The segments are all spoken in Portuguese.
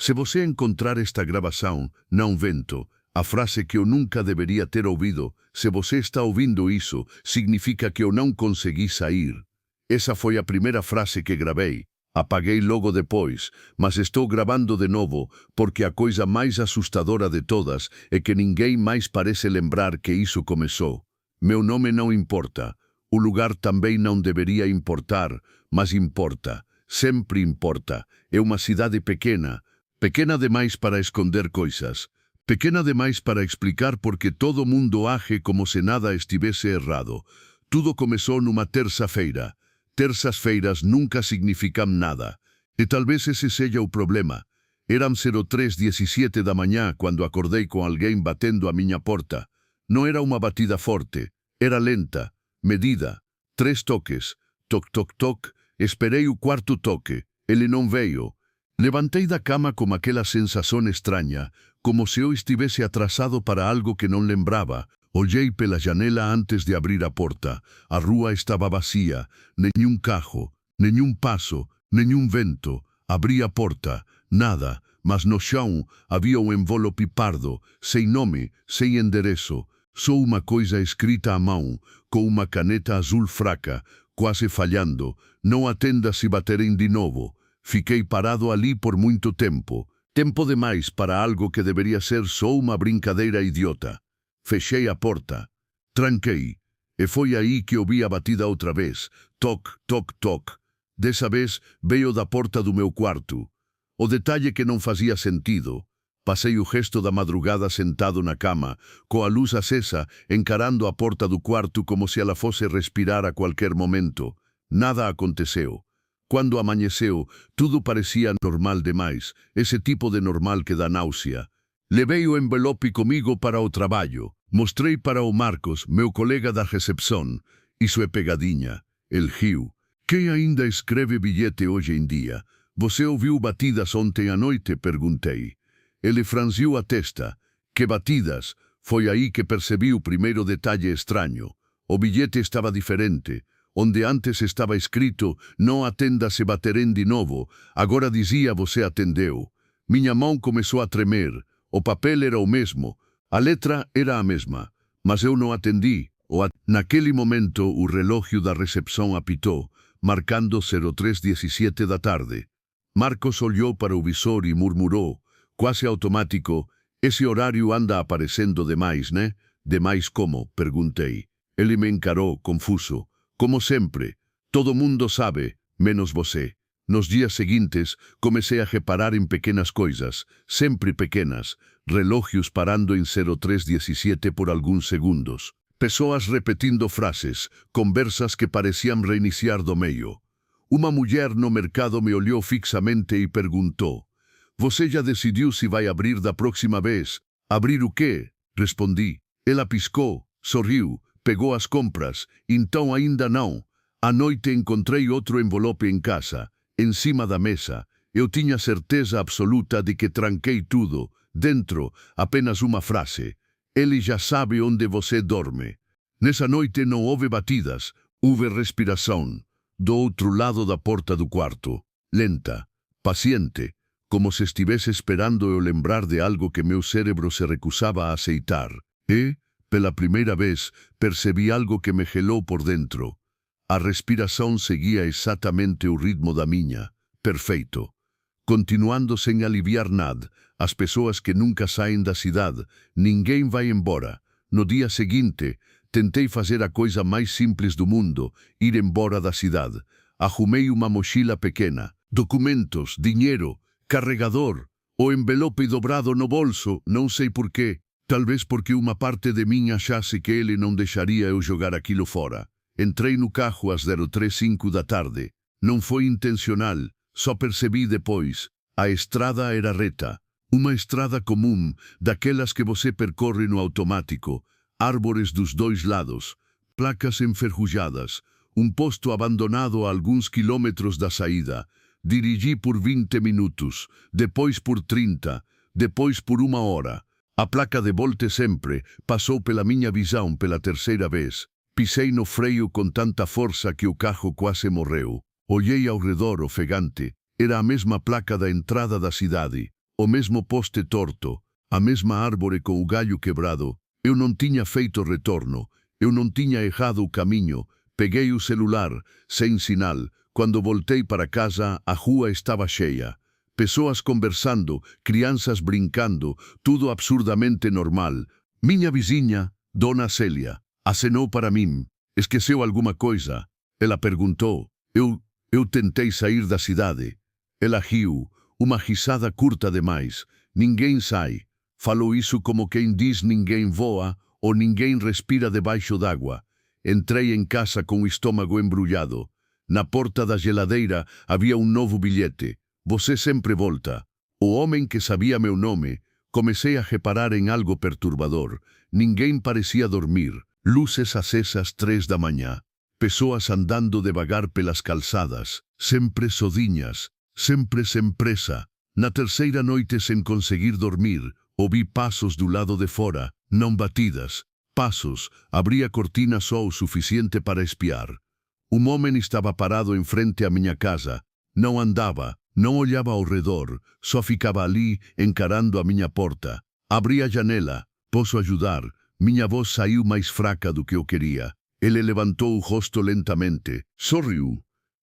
Se você encontrar esta gravação, não vento, a frase que eu nunca deveria ter ouvido, se você está ouvindo isso, significa que eu não consegui sair. Essa foi a primeira frase que gravei. Apaguei logo depois, mas estou gravando de novo, porque a coisa mais assustadora de todas é que ninguém mais parece lembrar que isso começou. Meu nome não importa. O lugar também não deveria importar, mas importa. Sempre importa. É uma cidade pequena. Pequena demais para esconder coisas. Pequena demais para explicar porque todo mundo age como se nada estivesse errado. Tudo começou numa terça-feira. Terças-feiras nunca significam nada. E talvez esse seja o problema. Eram 03:17 da manhã quando acordei com alguém batendo a minha porta. Não era uma batida forte. Era lenta, medida. 3 toques. Toc, toc, toc. Esperei o quarto toque. Ele não veio. Levantei da cama com aquela sensação estranha, como se eu estivesse atrasado para algo que não lembrava. Olhei pela janela antes de abrir a porta. A rua estava vazia. Nenhum carro, nenhum passo, nenhum vento. Abri a porta. Nada, mas no chão havia um envelope pardo, sem nome, sem endereço. Só uma coisa escrita à mão, com uma caneta azul fraca, quase falhando. Não atenda se baterem de novo. Fiquei parado ali por muito tempo. Tempo demais para algo que deveria ser só uma brincadeira idiota. Fechei a porta. Tranquei. E foi aí que ouvi a batida outra vez. Toc, toc, toc. Dessa vez veio da porta do meu quarto. O detalhe que não fazia sentido. Passei o resto da madrugada sentado na cama, com a luz acesa, encarando a porta do quarto como se ela fosse respirar a qualquer momento. Nada aconteceu. Quando amanheceu, tudo parecia normal demais, esse tipo de normal que dá náusea. Levei o envelope comigo para o trabalho. Mostrei para o Marcos, meu colega da recepção. Isso é pegadinha. Ele riu. Quem ainda escreve bilhete hoje em dia? Você ouviu batidas ontem à noite? Perguntei. Ele franziu a testa. Que batidas? Foi aí que percebi o primeiro detalhe estranho. O bilhete estava diferente. Onde antes estava escrito, não atenda se baterem de novo, agora dizia você atendeu. Minha mão começou a tremer. O papel era o mesmo. A letra era a mesma. Mas eu não atendi. Naquele momento, o relógio da recepção apitou, marcando 03:17 da tarde. Marcos olhou para o visor e murmurou, quase automático, esse horário anda aparecendo demais, né? Demais como? Perguntei. Ele me encarou, confuso. Como sempre, todo mundo sabe, menos você. Nos dias seguintes, comecei a reparar em pequenas coisas, sempre pequenas, relógios parando em 03:17 por alguns segundos. Pessoas repetindo frases, conversas que pareciam reiniciar do meio. Uma mulher no mercado me olhou fixamente e perguntou, você já decidiu se vai abrir da próxima vez? Abrir o quê? Respondi. Ela piscou, sorriu. Pegou as compras, então ainda não. À noite encontrei outro envelope em casa, em cima da mesa. Eu tinha certeza absoluta de que tranquei tudo. Dentro, apenas uma frase. Ele já sabe onde você dorme. Nessa noite não houve batidas, houve respiração. Do outro lado da porta do quarto. Lenta, paciente, como se estivesse esperando eu lembrar de algo que meu cérebro se recusava a aceitar. Pela primeira vez, percebi algo que me gelou por dentro. A respiração seguia exatamente o ritmo da minha. Perfeito. Continuando sem aliviar nada, as pessoas que nunca saem da cidade, ninguém vai embora. No dia seguinte, tentei fazer a coisa mais simples do mundo, ir embora da cidade. Arrumei uma mochila pequena, documentos, dinheiro, carregador, o envelope dobrado no bolso, não sei porquê. Talvez porque uma parte de mim achasse que ele não deixaria eu jogar aquilo fora. Entrei no carro às 03:05 da tarde. Não foi intencional, só percebi depois. A estrada era reta. Uma estrada comum, daquelas que você percorre no automático. Árvores dos dois lados, placas enferrujadas, um posto abandonado a alguns quilômetros da saída. Dirigi por 20 minutos, depois por 30, depois por 1 hora. A placa de volte sempre passou pela minha visão pela terceira vez. Pisei no freio com tanta força que o carro quase morreu. Olhei ao redor ofegante. Era a mesma placa da entrada da cidade. o mesmo poste torto, a mesma árvore com o galho quebrado. Eu não tinha feito retorno, eu não tinha errado o caminho. Peguei o celular, sem sinal. Quando voltei para casa, a rua estava cheia. Pessoas conversando, crianças brincando, tudo absurdamente normal. Minha vizinha, Dona Célia, acenou para mim. Esqueceu alguma coisa? Ela perguntou. Eu tentei sair da cidade. Ela riu, uma risada curta demais. Ninguém sai. Falou isso como quem diz ninguém voa ou ninguém respira debaixo d'água. Entrei em casa com o estômago embrulhado. Na porta da geladeira havia um novo bilhete. Você sempre volta. O homem que sabia meu nome. Comecei a reparar em algo perturbador. Ninguém parecia dormir. Luzes acesas 3 da manhã. Pessoas andando devagar pelas calçadas. Sempre sozinhas. Sempre sem pressa. Na terceira noite sem conseguir dormir, ouvi passos do lado de fora, não batidas. Passos, abri a cortina só o suficiente para espiar. Um homem estava parado em frente à minha casa. Não andava, não olhava ao redor, só ficava ali, encarando a minha porta. Abri a janela. Posso ajudar? Minha voz saiu mais fraca do que eu queria. Ele levantou o rosto lentamente. Sorriu.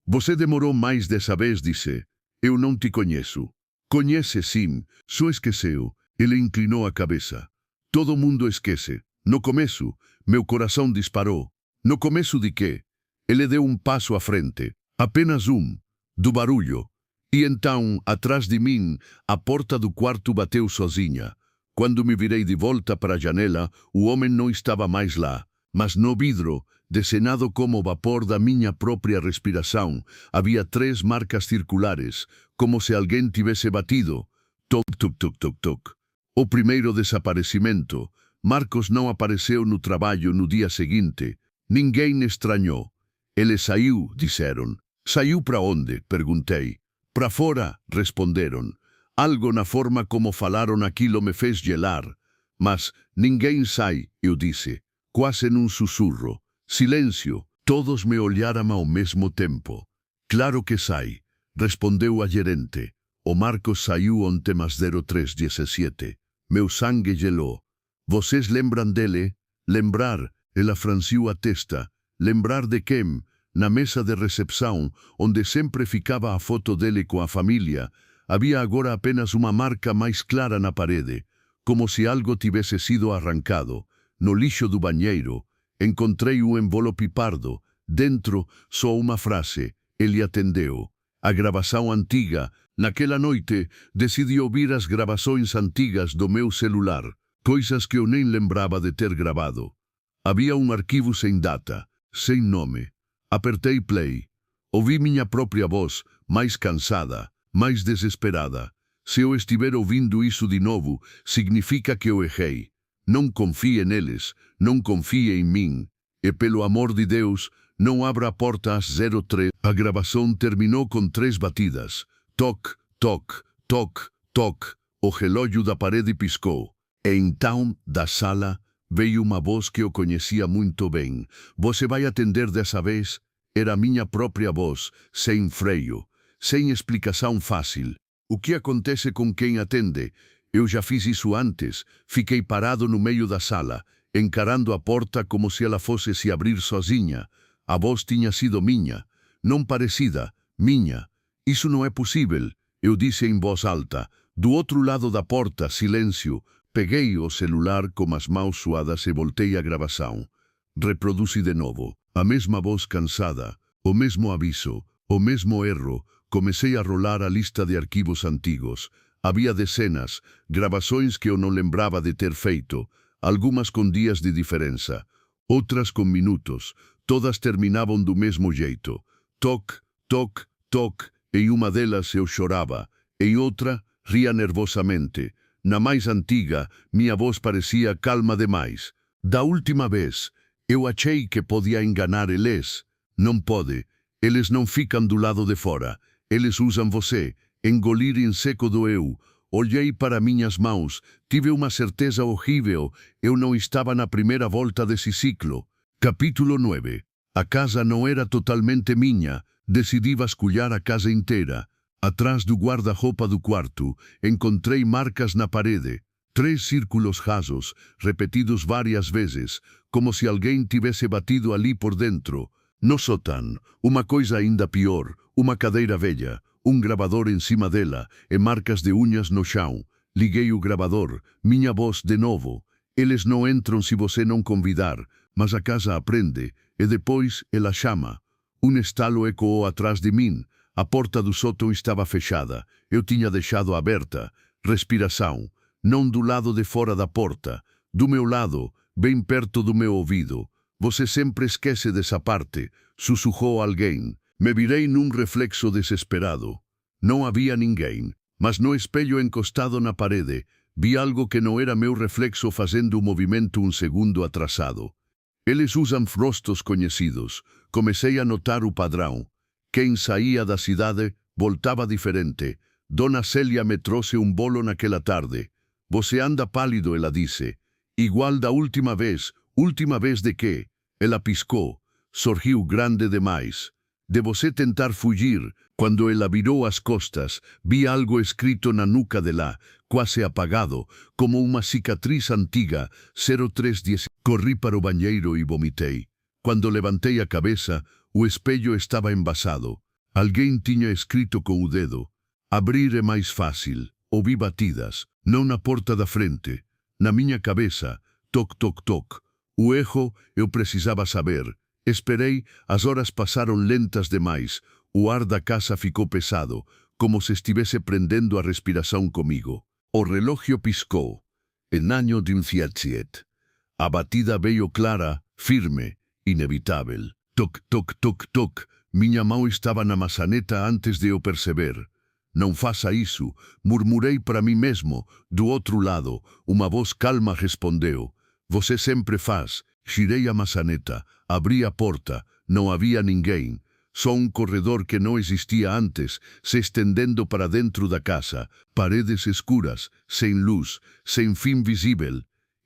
Você demorou mais dessa vez, disse. Eu não te conheço. Conhece sim, só esqueceu. Ele inclinou a cabeça. Todo mundo esquece. No começo, meu coração disparou. No começo de quê? Ele deu um passo à frente. Apenas um. Do barulho. E então, atrás de mim, a porta do quarto bateu sozinha. Quando me virei de volta para a janela, o homem não estava mais lá. Mas no vidro, desenhado como vapor da minha própria respiração, havia 3 marcas circulares, como se alguém tivesse batido. Toc, toc, toc, toc, toc. O primeiro desaparecimento. Marcos não apareceu no trabalho no dia seguinte. Ninguém estranhou. Ele saiu, disseram. Saiu para onde? Perguntei. Para fora, responderam. Algo na forma como falaram aquilo me fez gelar. Mas ninguém sai, eu disse, quase num sussurro. Silêncio. Todos me olharam ao mesmo tempo. Claro que sai, respondeu a gerente. O Marcos saiu ontem às 03:17. Meu sangue gelou. Vocês lembram dele? Lembrar, ela franciu a testa. Lembrar de quem? Na mesa de recepção, onde sempre ficava a foto dele com a família, havia agora apenas uma marca mais clara na parede, como se algo tivesse sido arrancado. No lixo do banheiro, encontrei um envelope pardo. Dentro, só uma frase. Ele atendeu. A gravação antiga. Naquela noite, decidi ouvir as gravações antigas do meu celular, coisas que eu nem lembrava de ter gravado. Havia um arquivo sem data, sem nome. Apertei play. Ouvi minha própria voz, mais cansada, mais desesperada. Se eu estiver ouvindo isso de novo, significa que eu errei. Não confie neles, não confie em mim. E pelo amor de Deus, não abra a porta às 03. A gravação terminou com 3 batidas. Toc, toc, toc, toc. O relógio da parede piscou. E então, da sala, veio uma voz que eu conhecia muito bem. Você vai atender dessa vez? Era minha própria voz, sem freio, sem explicação fácil. O que acontece com quem atende? Eu já fiz isso antes. Fiquei parado no meio da sala, encarando a porta como se ela fosse se abrir sozinha. A voz tinha sido minha, não parecida, minha. Isso não é possível, eu disse em voz alta. Do outro lado da porta, silêncio. Peguei o celular com as mãos suadas e voltei a gravação. Reproduzi de novo. A mesma voz cansada, o mesmo aviso, o mesmo erro. Comecei a rolar a lista de arquivos antigos. Havia dezenas, gravações que eu não lembrava de ter feito, algumas com dias de diferença, outras com minutos. Todas terminavam do mesmo jeito. Toc, toc, toc. Em uma delas eu chorava, em outra ria nervosamente. Na mais antiga, minha voz parecia calma demais. Da última vez, eu achei que podia enganar eles. Não pode. Eles não ficam do lado de fora. Eles usam você. Engolir em seco doeu. Olhei para minhas mãos. Tive uma certeza horrível. Eu não estava na primeira volta desse ciclo. Capítulo 9. A casa não era totalmente minha. Decidi vasculhar a casa inteira. Atrás do guarda-roupa do quarto, encontrei marcas na parede. 3 círculos rasos, repetidos várias vezes, como se alguém tivesse batido ali por dentro. No sótão, uma coisa ainda pior, uma cadeira velha, um gravador em cima dela e marcas de unhas no chão. Liguei o gravador, minha voz de novo. Eles não entram se você não convidar, mas a casa aprende, e depois ela chama. Um estalo ecoou atrás de mim. A porta do sótão estava fechada. Eu tinha deixado aberta. Respiração. Não do lado de fora da porta. Do meu lado, bem perto do meu ouvido. Você sempre esquece dessa parte, sussurrou alguém. Me virei num reflexo desesperado. Não havia ninguém, mas no espelho encostado na parede, vi algo que não era meu reflexo fazendo um movimento um segundo atrasado. Eles usam rostos conhecidos. Comecei a notar o padrão. Quem saía da cidade voltava diferente. Dona Célia me trouxe um bolo naquela tarde. Você anda pálido, ela disse. Igual da última vez de quê? Ela piscou. Sorriu grande demais. De você tentar fugir. Quando ela virou as costas, vi algo escrito na nuca dela, quase apagado, como uma cicatriz antiga, 0310. Corri para o banheiro e vomitei. Quando levantei a cabeça, o espelho estava embasado. Alguém tinha escrito com o dedo. Abrir é mais fácil. Ouvi batidas, não na porta da frente. Na minha cabeça, toc, toc, toc. O erro eu precisava saber. Esperei, as horas passaram lentas demais. O ar da casa ficou pesado, como se estivesse prendendo a respiração comigo. O relógio piscou. En año 17. A batida veio clara, firme, inevitável. Toc, toc, toc, toc. Minha mão estava na maçaneta antes de eu perceber. Não faça isso, murmurei para mim mesmo. Do outro lado, uma voz calma respondeu. Você sempre faz. Girei a maçaneta, abri a porta. Não havia ninguém. Só um corredor que não existia antes, se estendendo para dentro da casa. Paredes escuras, sem luz, sem fim visível.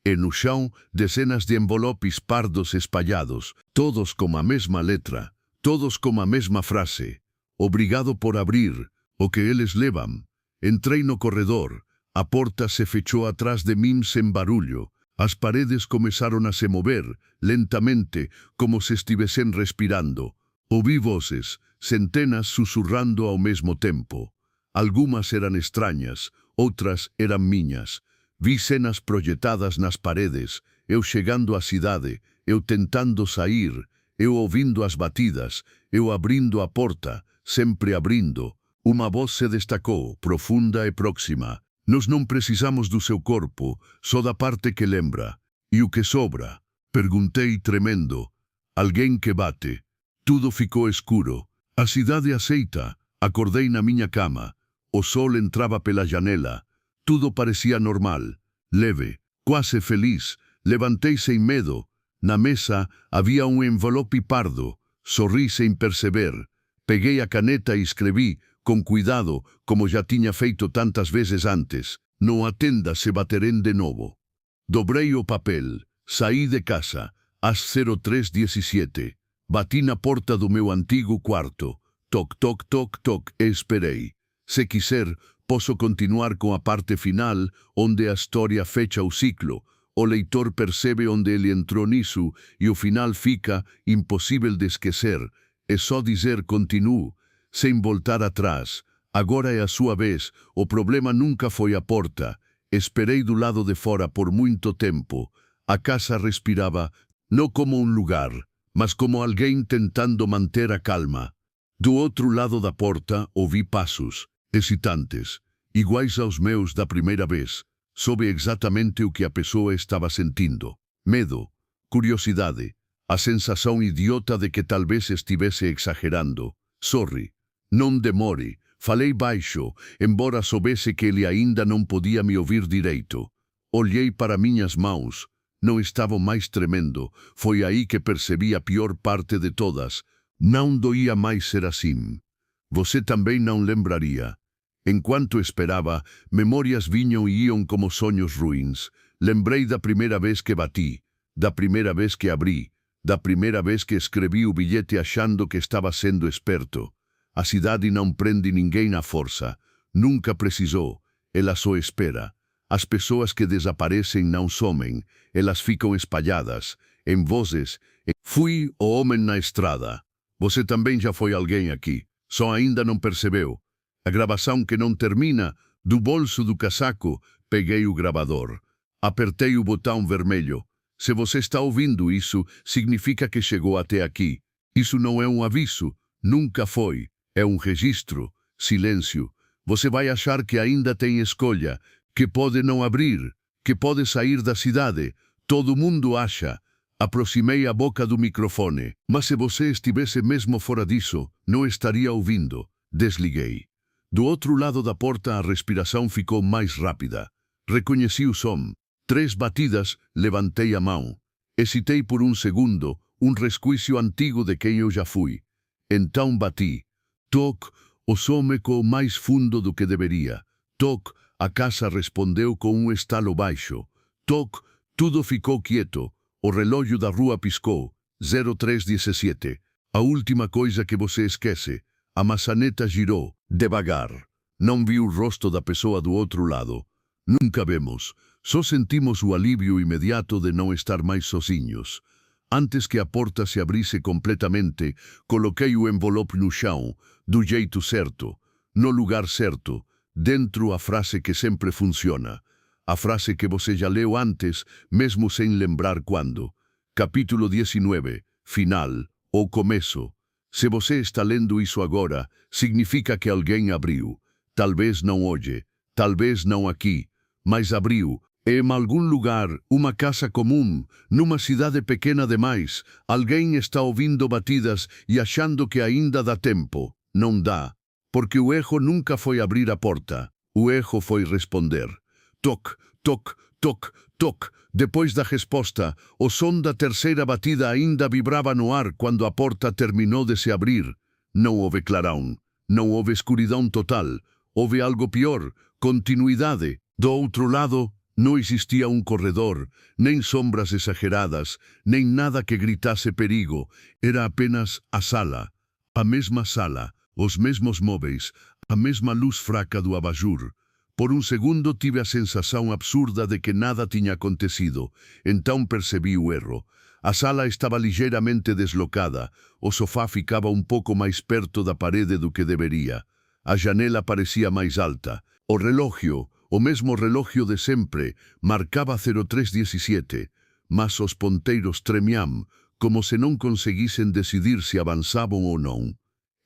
E no chão, dezenas de envelopes pardos espalhados, todos com a mesma letra, todos com a mesma frase. Obrigado por abrir. O que eles levam. Entrei no corredor. A porta se fechou atrás de mim sem barulho. As paredes começaram a se mover, lentamente, como se estivessem respirando. Ouvi vozes, centenas sussurrando ao mesmo tempo. Algumas eram estranhas, outras eram minhas. Vi cenas projetadas nas paredes, eu chegando à cidade, eu tentando sair, eu ouvindo as batidas, eu abrindo a porta, sempre abrindo. Uma voz se destacou, profunda e próxima. Nós não precisamos do seu corpo, só da parte que lembra. E o que sobra? Perguntei tremendo. Alguém que bate. Tudo ficou escuro. A cidade aceita. Acordei na minha cama. O sol entrava pela janela. Tudo parecia normal, leve, quase feliz. Levantei sem medo. Na mesa havia um envelope pardo. Sorri sem perceber. Peguei a caneta e escrevi, com cuidado, como já tinha feito tantas vezes antes. Não atenda se baterem de novo. Dobrei o papel. Saí de casa, às 03:17. Bati na porta do meu antigo quarto. Toc, toc, toc, toc, e esperei. Se quiser, posso continuar com a parte final, onde a história fecha o ciclo. O leitor percebe onde ele entrou nisso, e o final fica impossível de esquecer. É só dizer continuo, sem voltar atrás. Agora é a sua vez. O problema nunca foi a porta. Esperei do lado de fora por muito tempo. A casa respirava, não como um lugar, mas como alguém tentando manter a calma. Do outro lado da porta ouvi passos, excitantes, iguais aos meus da primeira vez. Soube exatamente o que a pessoa estava sentindo. Medo, curiosidade, a sensação idiota de que talvez estivesse exagerando. Sorry. Não demore. Falei baixo, embora soubesse que ele ainda não podia me ouvir direito. Olhei para minhas mãos. Não estavam mais tremendo. Foi aí que percebi a pior parte de todas. Não doía mais ser assim. Você também não lembraria. Enquanto esperava, memórias vinham e iam como sonhos ruins. Lembrei da primeira vez que bati, da primeira vez que abri, da primeira vez que escrevi o bilhete achando que estava sendo esperto. A cidade não prende ninguém à força. Nunca precisou. Ela só espera. As pessoas que desaparecem não somem. Elas ficam espalhadas, em vozes. Fui o homem na estrada. Você também já foi alguém aqui. Só ainda não percebeu. A gravação que não termina, do bolso do casaco, peguei o gravador. Apertei o botão vermelho. Se você está ouvindo isso, significa que chegou até aqui. Isso não é um aviso. Nunca foi. É um registro. Silêncio. Você vai achar que ainda tem escolha, que pode não abrir, que pode sair da cidade. Todo mundo acha. Aproximei a boca do microfone. Mas se você estivesse mesmo fora disso, não estaria ouvindo. Desliguei. Do outro lado da porta a respiração ficou mais rápida. Reconheci o som. 3 batidas, levantei a mão. Hesitei por um segundo, um resquício antigo de quem eu já fui. Então bati. Toc, o som ecoou mais fundo do que deveria. Toc, a casa respondeu com um estalo baixo. Toc, tudo ficou quieto. O relógio da rua piscou. 03:17. A última coisa que você esquece. A maçaneta girou, devagar. Não vi o rosto da pessoa do outro lado. Nunca vemos. Só sentimos o alívio imediato de não estar mais sozinhos. Antes que a porta se abrisse completamente, coloquei o envelope no chão, do jeito certo, no lugar certo, dentro a frase que sempre funciona. A frase que você já leu antes, mesmo sem lembrar quando. Capítulo 19, final, ou começo. Se você está lendo isso agora, significa que alguém abriu. Talvez não hoje, talvez não aqui, mas abriu. Em algum lugar, uma casa comum, numa cidade pequena demais, alguém está ouvindo batidas e achando que ainda dá tempo. Não dá, porque o erro nunca foi abrir a porta. O erro foi responder. Toc, toc, toc, toc. Depois da resposta, o som da terceira batida ainda vibrava no ar quando a porta terminou de se abrir. Não houve clarão, não houve escuridão total. Houve algo pior, continuidade. Do outro lado, não existia um corredor, nem sombras exageradas, nem nada que gritasse perigo. Era apenas a sala. A mesma sala, os mesmos móveis, a mesma luz fraca do abajur. Por um segundo tive a sensação absurda de que nada tinha acontecido. Então percebi o erro. A sala estava ligeiramente deslocada. O sofá ficava um pouco mais perto da parede do que deveria. A janela parecia mais alta. O relógio, o mesmo relógio de sempre, marcava 03:17, mas os ponteiros tremiam, como se não conseguissem decidir se avançavam ou não.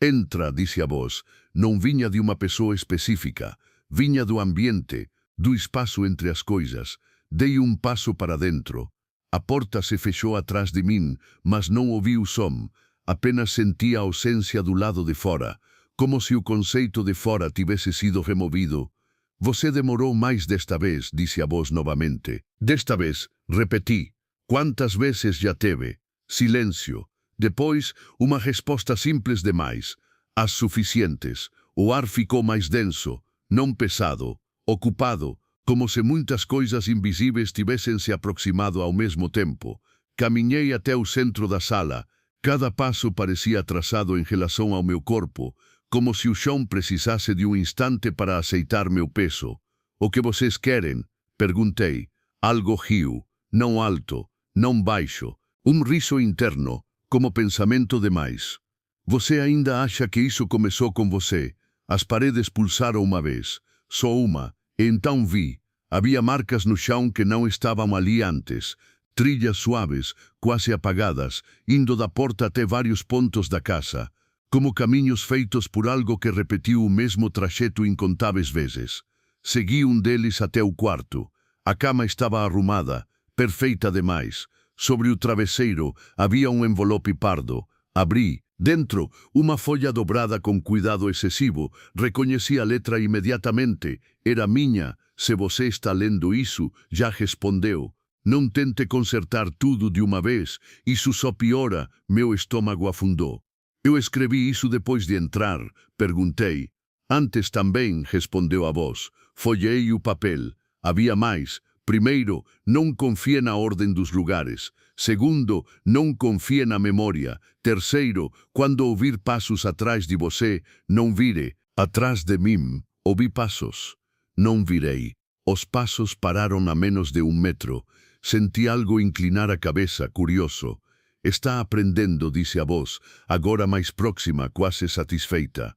Entra, disse a voz. Não vinha de uma pessoa específica. Vinha do ambiente, do espaço entre as coisas. Dei um passo para dentro. A porta se fechou atrás de mim, mas não ouvi o som. Apenas senti a ausência do lado de fora, como se o conceito de fora tivesse sido removido. Você demorou mais desta vez, disse a voz novamente. Desta vez, repeti. Quantas vezes já teve? Silêncio. Depois, uma resposta simples demais. As suficientes. O ar ficou mais denso, não pesado, ocupado, como se muitas coisas invisíveis tivessem se aproximado ao mesmo tempo. Caminhei até o centro da sala. Cada passo parecia atrasado em relação ao meu corpo, como se o chão precisasse de um instante para aceitar meu peso. O que vocês querem? Perguntei. Algo riu, não alto, não baixo. Um riso interno, como pensamento demais. Você ainda acha que isso começou com você? As paredes pulsaram uma vez, só uma, e então vi. Havia marcas no chão que não estavam ali antes. Trilhas suaves, quase apagadas, indo da porta até vários pontos da casa, como caminhos feitos por algo que repetiu o mesmo trajeto incontáveis vezes. Segui um deles até o quarto. A cama estava arrumada, perfeita demais. Sobre o travesseiro havia um envelope pardo. Abri. Dentro, uma folha dobrada com cuidado excessivo. Reconheci a letra imediatamente. Era minha. Se você está lendo isso, já respondeu. Não tente consertar tudo de uma vez. Isso só piora. Meu estômago afundou. Eu escrevi isso depois de entrar. Perguntei. Antes também, respondeu a voz. Folhei o papel. Havia mais. Primeiro, não confie na ordem dos lugares. Segundo, não confie na memória. Terceiro, quando ouvir passos atrás de você, não vire. Atrás de mim, ouvi passos. Não virei. Os passos pararam a menos de 1 metro. Senti algo inclinar a cabeça, curioso. Está aprendendo, disse a voz, agora mais próxima, quase satisfeita.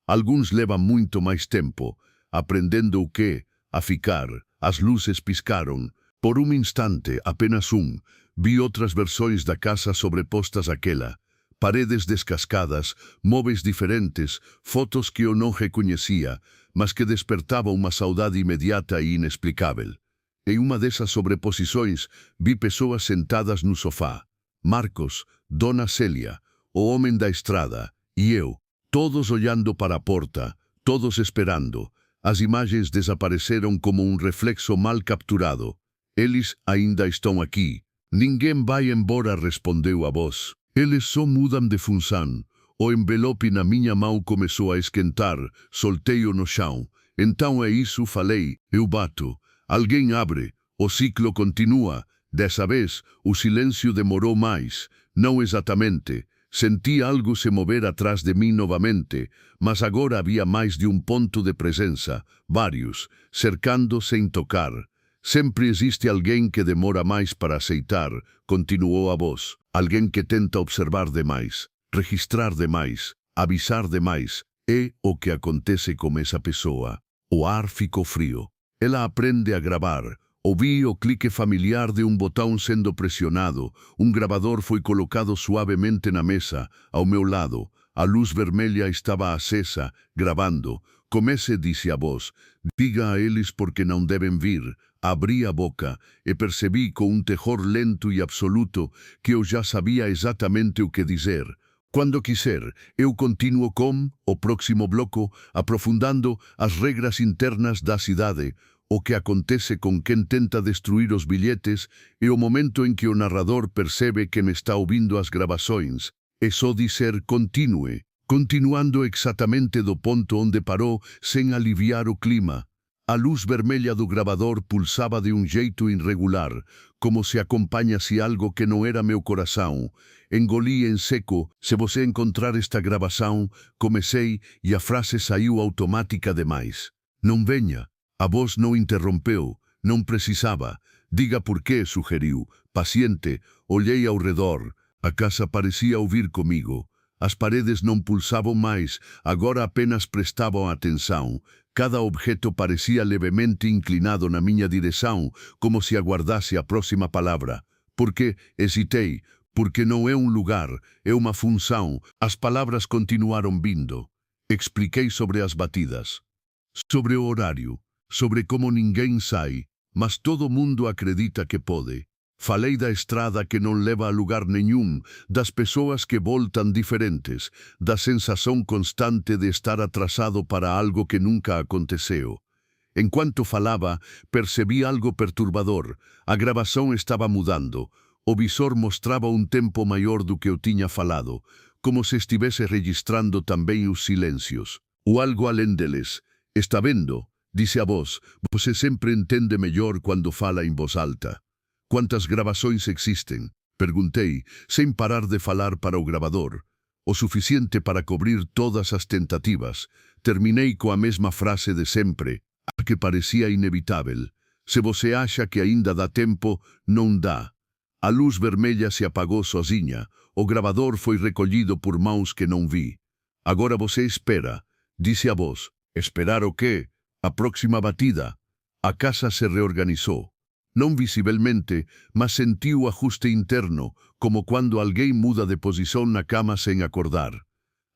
Alguns levam muito mais tempo. Aprendendo o quê? A ficar. As luzes piscaram. Por um instante, apenas um, vi outras versões da casa sobrepostas àquela. Paredes descascadas, móveis diferentes, fotos que eu não reconhecia, mas que despertavam uma saudade imediata e inexplicável. Em uma dessas sobreposições, vi pessoas sentadas no sofá. Marcos, Dona Célia, o homem da estrada, e eu, todos olhando para a porta, todos esperando. As imagens desapareceram como um reflexo mal capturado. Eles ainda estão aqui. Ninguém vai embora, respondeu a voz. Eles só mudam de função. O envelope na minha mão começou a esquentar. Soltei-o no chão. Então é isso, falei. Eu bato. Alguém abre. O ciclo continua. Dessa vez, o silêncio demorou mais. Não exatamente. Senti algo se mover atrás de mim novamente, mas agora havia mais de um ponto de presença, vários, cercando sem tocar. Sempre existe alguém que demora mais para aceitar, continuou a voz. Alguém que tenta observar demais, registrar demais, avisar demais. É o que acontece com essa pessoa. O ar ficou frio. Ela aprende a gravar. Ouvi o clique familiar de um botão sendo pressionado. Um gravador foi colocado suavemente na mesa, ao meu lado. A luz vermelha estava acesa, gravando. Comece, disse a voz. Diga a eles porque não devem vir. Abri a boca e percebi com um terror lento e absoluto que eu já sabia exatamente o que dizer. Quando quiser, eu continuo com o próximo bloco, aprofundando as regras internas da cidade. O que acontece com quem tenta destruir os bilhetes e o momento em que o narrador percebe que me está ouvindo as gravações. É só dizer continue, continuando exatamente do ponto onde parou, sem aliviar o clima. A luz vermelha do gravador pulsava de um jeito irregular, como se acompanhasse algo que não era meu coração. Engoli em seco. Se você encontrar esta gravação, comecei e a frase saiu automática demais. Não venha. A voz não interrompeu, não precisava. Diga por quê, sugeriu. Paciente, olhei ao redor. A casa parecia ouvir comigo. As paredes não pulsavam mais, agora apenas prestavam atenção. Cada objeto parecia levemente inclinado na minha direção, como se aguardasse a próxima palavra. Porque hesitei, porque não é um lugar, é uma função. As palavras continuaram vindo. Expliquei sobre as batidas, sobre o horário, sobre como ninguém sai, mas todo mundo acredita que pode. Falei da estrada que não leva a lugar nenhum, das pessoas que voltam diferentes, da sensação constante de estar atrasado para algo que nunca aconteceu. Enquanto falava, percebi algo perturbador. A gravação estava mudando. O visor mostrava um tempo maior do que eu tinha falado, como se estivesse registrando também os silêncios. O algo além deles. Está vendo? Disse a voz. Você sempre entende melhor quando fala em voz alta. Quantas gravações existem? Perguntei, sem parar de falar para o gravador. O suficiente para cobrir todas as tentativas. Terminei com a mesma frase de sempre, a que parecia inevitável. Se você acha que ainda dá tempo, não dá. A luz vermelha se apagou sozinha. O gravador foi recolhido por mãos que não vi. Agora você espera, disse a voz. Esperar o quê? A próxima batida. A casa se reorganizou. Não visivelmente, mas senti o ajuste interno, como quando alguém muda de posição na cama sem acordar.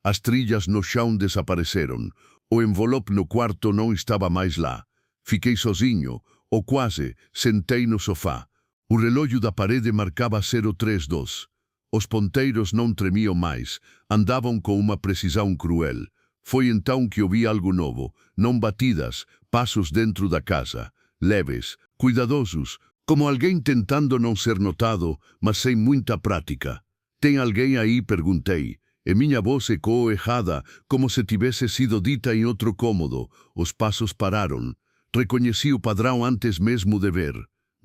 As trilhas no chão desapareceram. O envelope no quarto não estava mais lá. Fiquei sozinho, ou quase, sentei no sofá. O relógio da parede marcava 032. Os ponteiros não tremiam mais, andavam com uma precisão cruel. Foi então que ouvi algo novo, não batidas, passos dentro da casa, leves, cuidadosos, como alguém tentando não ser notado, mas sem muita prática. Tem alguém aí? Perguntei. E minha voz ecoou errada, como se tivesse sido dita em outro cômodo. Os passos pararam. Reconheci o padrão antes mesmo de ver.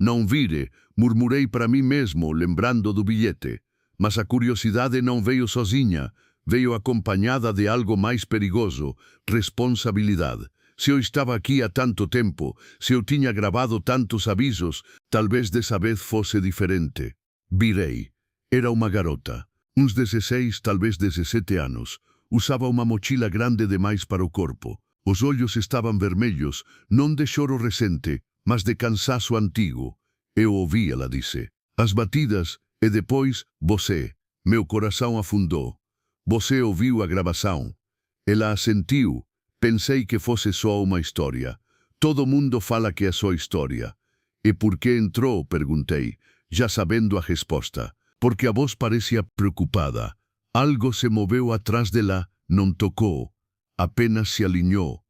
Não vire, murmurei para mim mesmo, lembrando do bilhete. Mas a curiosidade não veio sozinha, veio acompanhada de algo mais perigoso, responsabilidade. Se eu estava aqui há tanto tempo, se eu tinha gravado tantos avisos, talvez dessa vez fosse diferente. Virei. Era uma garota. Uns 16, talvez 17 anos. Usava uma mochila grande demais para o corpo. Os olhos estavam vermelhos, não de choro recente, mas de cansaço antigo. Eu ouvi, ela disse. As batidas, e depois, você. Meu coração afundou. Você ouviu a gravação. Ela assentiu. Pensei que fosse só uma história. Todo mundo fala que é só história. E por que entrou? Perguntei, já sabendo a resposta. Porque a voz parecia preocupada. Algo se moveu atrás dela, não tocou. Apenas se alinhou.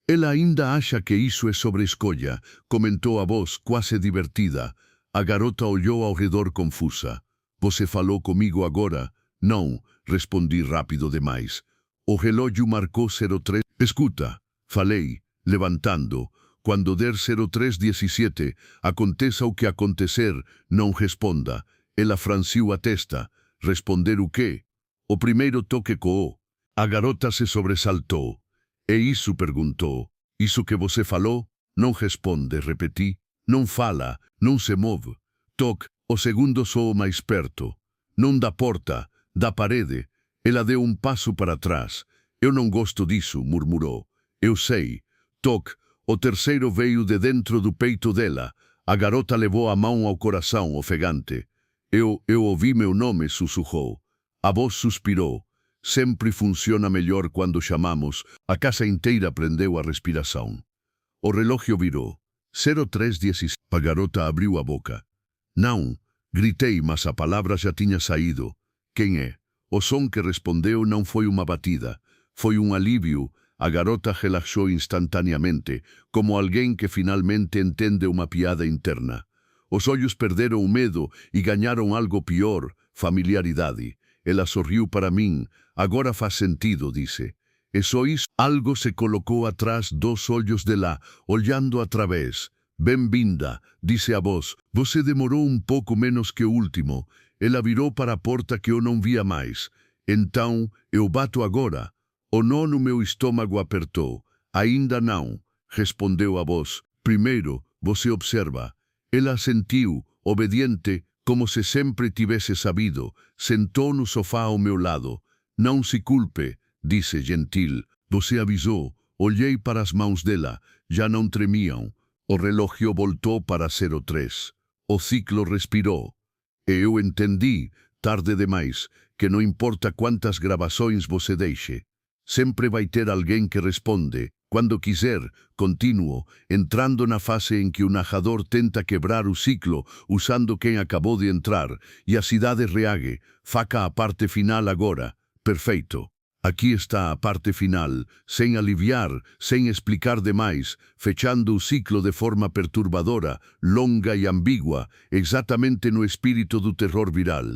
Ela ainda acha que isso é sobre escolha, comentou a voz, quase divertida. A garota olhou ao redor confusa. Você falou comigo agora? Não, respondi rápido demais. O relógio marcou 03. Escuta, falei, levantando. Quando der 03:17, aconteça o que acontecer, não responda. Ela franziu a testa. Responder o quê? O primeiro toque coou. A garota se sobressaltou. É isso? Perguntou. Isso que você falou? Não responde, repeti. Não fala, não se move. Toque, o segundo soou mais perto. Não da porta, da parede. Ela deu um passo para trás. Eu não gosto disso, murmurou. Eu sei. Toque, o terceiro veio de dentro do peito dela. A garota levou a mão ao coração, ofegante. Eu ouvi meu nome, sussurrou. A voz suspirou. Sempre funciona melhor quando chamamos. A casa inteira prendeu a respiração. O relógio virou. 03:16. A garota abriu a boca. Não, gritei, mas a palavra já tinha saído. Quem é? O som que respondeu não foi uma batida. Foi um alívio. A garota relaxou instantaneamente, como alguém que finalmente entende uma piada interna. Os olhos perderam o medo e ganharam algo pior, familiaridade. Ela sorriu para mim. Agora faz sentido, disse. E só isso. Algo se colocou atrás dos olhos dela, olhando através. Bem-vinda, disse a voz. Você demorou um pouco menos que o último. Ela virou para a porta que eu não via mais. Então, eu bato agora. O nó no meu estômago apertou. Ainda não, respondeu a voz. Primeiro, você observa. Ela assentiu, obediente, como se sempre tivesse sabido. Sentou no sofá ao meu lado. Não se culpe, disse gentil. Você avisou. Olhei para as mãos dela. Já não tremiam. O relógio voltou para 03. O ciclo respirou. E eu entendi, tarde demais, que não importa quantas gravações você deixe. Sempre vai ter alguém que responde. Quando quiser, continuo, entrando na fase em que o narrador tenta quebrar o ciclo, usando quem acabou de entrar, e a cidade reage. Faca a parte final agora. Perfeito. Aqui está a parte final, sem aliviar, sem explicar demais, fechando o ciclo de forma perturbadora, longa e ambígua, exatamente no espírito do terror viral.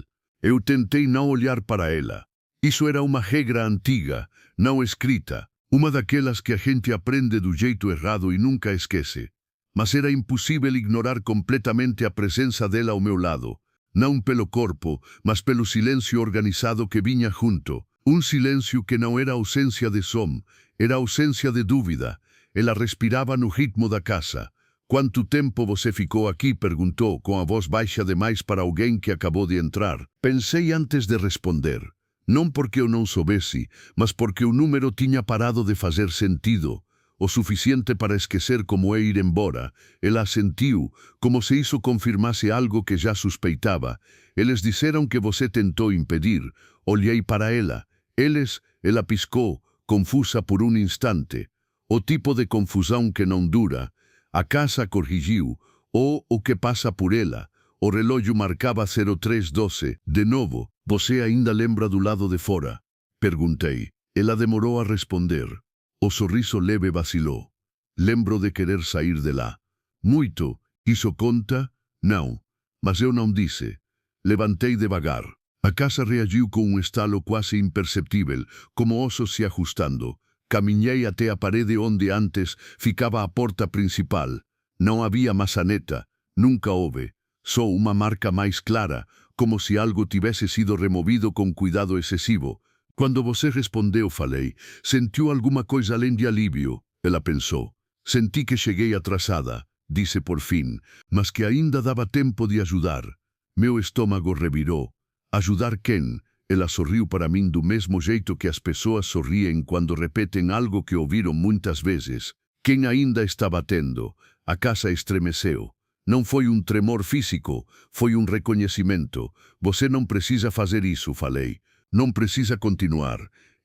Eu tentei não olhar para ela. Isso era uma regra antiga, não escrita, uma daquelas que a gente aprende do jeito errado e nunca esquece. Mas era impossível ignorar completamente a presença dela ao meu lado, não pelo corpo, mas pelo silêncio organizado que vinha junto. Um silêncio que não era ausência de som, era ausência de dúvida. Ela respirava no ritmo da casa. Quanto tempo você ficou aqui? Perguntou, com a voz baixa demais para alguém que acabou de entrar. Pensei antes de responder. Não porque eu não soubesse, mas porque o número tinha parado de fazer sentido. O suficiente para esquecer como é ir embora. Ela assentiu, como se isso confirmasse algo que já suspeitava. Eles disseram que você tentou impedir. Olhei para ela. Ela piscou, confusa por um instante. O tipo de confusão que não dura. A casa corrigiu, ou o que passa por ela. O relógio marcava 03:12. De novo, você ainda lembra do lado de fora? Perguntei. Ela demorou a responder. O sorriso leve vacilou. Lembro de querer sair de lá. Muito. Isso conta? Não. Mas eu não disse. Levantei devagar. A casa reagiu com um estalo quase imperceptível, como ossos se ajustando. Caminhei até a parede onde antes ficava a porta principal. Não havia maçaneta, Nunca houve. Só uma marca mais clara, como se algo tivesse sido removido com cuidado excessivo. Quando você respondeu, falei, sentiu alguma coisa além de alívio? Ela pensou. Senti que cheguei atrasada, disse por fim, mas que ainda dava tempo de ajudar. Meu estômago revirou. Ajudar quem? Ela sorriu para mim do mesmo jeito que as pessoas sorriem quando repetem algo que ouviram muitas vezes. Quem ainda está batendo? A casa estremeceu. Não foi um tremor físico, foi um reconhecimento. Você não precisa fazer isso, falei. Não precisa continuar.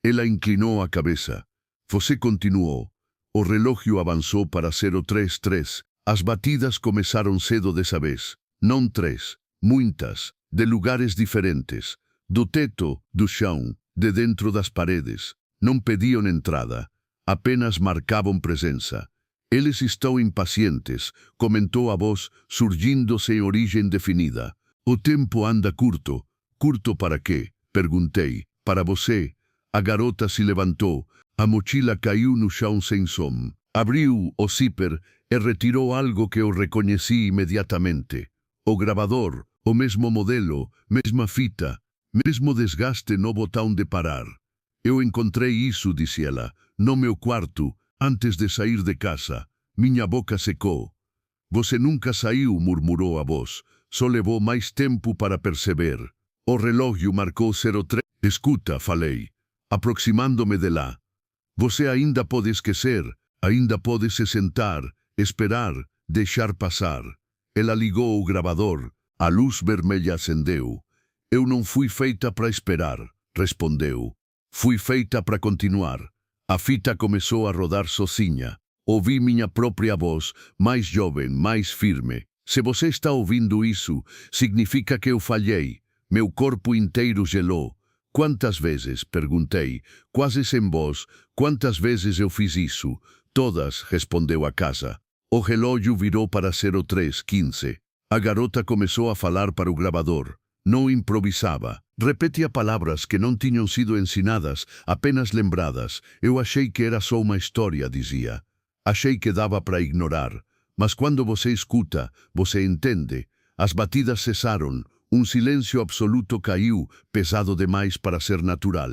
Ela inclinou a cabeça. Você continuou. O relógio avançou para 033. As batidas começaram cedo dessa vez. Não 3, muitas, de lugares diferentes. Do teto, do chão, de dentro das paredes. Não pediam entrada, apenas marcavam presença. Eles estão impacientes, comentou a voz, surgindo sem origem definida. O tempo anda curto. Curto para quê? Perguntei. Para você. A garota se levantou. A mochila caiu no chão sem som. Abriu o zíper e retirou algo que eu reconheci imediatamente. O gravador, o mesmo modelo, mesma fita, mesmo desgaste no botão de parar. Eu encontrei isso, disse ela, no meu quarto, antes de sair de casa. Minha boca secou. Você nunca saiu, murmurou a voz. Só levou mais tempo para perceber. O relógio marcou 03. Escuta, falei, aproximando-me de lá. Você ainda pode esquecer, ainda pode se sentar, esperar, deixar passar. Ela ligou o gravador. A luz vermelha acendeu. Eu não fui feita para esperar, respondeu. Fui feita para continuar. A fita começou a rodar sozinha. Ouvi minha própria voz, mais jovem, mais firme. Se você está ouvindo isso, significa que eu falhei. Meu corpo inteiro gelou. Quantas vezes? Perguntei, quase sem voz. Quantas vezes eu fiz isso? Todas, respondeu a casa. O relógio virou para 03:15. A garota começou a falar para o gravador. Não improvisava. Repetia palavras que não tinham sido ensinadas, apenas lembradas. Eu achei que era só uma história, dizia. Achei que dava para ignorar. Mas quando você escuta, você entende. As batidas cessaram. Um silêncio absoluto caiu, pesado demais para ser natural.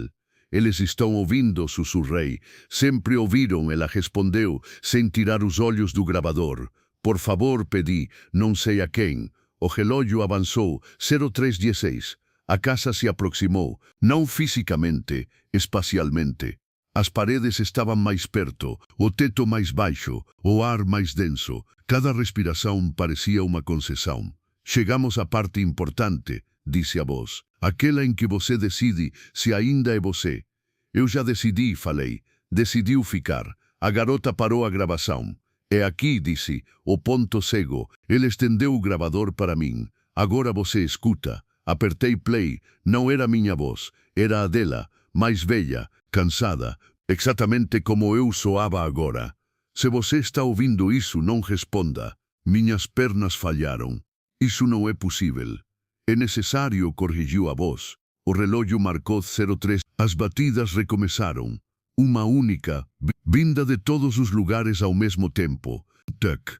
Eles estão ouvindo, sussurrei. Sempre ouviram, ela respondeu, sem tirar os olhos do gravador. Por favor, pedi, não sei a quem. O relógio avançou, 03:16. A casa se aproximou, não fisicamente, espacialmente. As paredes estavam mais perto, o teto mais baixo, o ar mais denso. Cada respiração parecia uma concessão. Chegamos à parte importante, disse a voz. Aquela em que você decide se ainda é você. Eu já decidi, falei. Decidiu ficar. A garota parou a gravação. É aqui, disse, o ponto cego. Ele estendeu o gravador para mim. Agora você escuta. Apertei play. Não era minha voz. Era a dela, mais velha, cansada. Exatamente como eu soava agora. Se você está ouvindo isso, não responda. Minhas pernas falharam. Isso não é possível. É necessário, corrigiu a voz. O relógio marcou 03. As batidas recomeçaram. Uma única, vinda de todos os lugares ao mesmo tempo. Tuc,